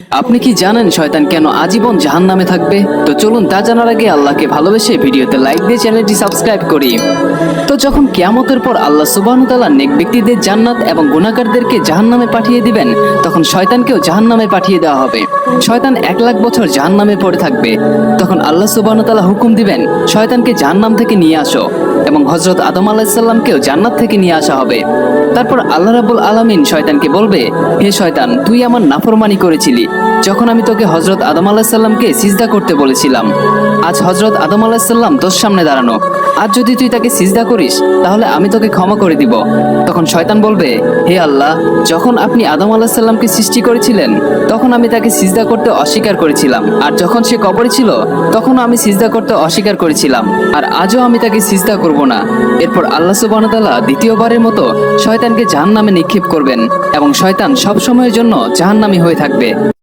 আপনি কি জানেন শয়তান কেন আজীবন জাহান্নামে থাকবে? তো চলুন তা জানার আগে আল্লাহকে ভালোবেসে ভিডিওতে লাইক দিয়ে চ্যানেলটি সাবস্ক্রাইব করি। তো যখন কিয়ামতের পর আল্লাহ সুবহানাহু ওয়া তাআলা নেক ব্যক্তিদের জান্নাত এবং গুনাহগারদেরকে জাহান্নামে পাঠিয়ে দিবেন, তখন শয়তানকেও জাহান্নামে পাঠিয়ে দেওয়া হবে। শয়তান 1,00,000 বছর জাহান্নামে পড়ে থাকবে। তখন আল্লাহ সুবহানাহু ওয়া তাআলা হুকুম দিবেন, শয়তানকে জাহান্নাম থেকে নিয়ে আসো, এবং হযরত আদম আলাইহিস সালামকেও জান্নাত থেকে নিয়ে আসা হবে। তারপর আল্লাহ রাব্বুল আলামিন শয়তানকে বলবে, হে শয়তান, তুই আমার নাফরমানি করেছিলি যখন আমি তোকে হযরত আদম আলাইহিস সালামকে সিজদা করতে বলেছিলাম। আজ হযরত আদম আলাইহিস সালাম তোর সামনে দাঁড়ানো, আজ যদি তুই তাকে সিজদা করিস তাহলে আমি তোকে ক্ষমা করে দিব। তখন শয়তান বলবে, হে আল্লাহ, যখন আপনি আদম আলাইহিস সালামকে সৃষ্টি করেছিলেন তখন আমি তাকে সিজদা করতে অস্বীকার করেছিলাম, আর যখন সে কবরে ছিল তখনও আমি সিজদা করতে অস্বীকার করেছিলাম, আর আজও আমি তাকে সিজদা করব না। এরপর আল্লাহ সুবহানাহু ওয়া তাআলা দ্বিতীয়বারের মতো শয়তানকে জাহান্নামে নিক্ষেপ করবেন, এবং শয়তান সব সময়ের জন্য জাহান্নামী হয়ে থাকবে।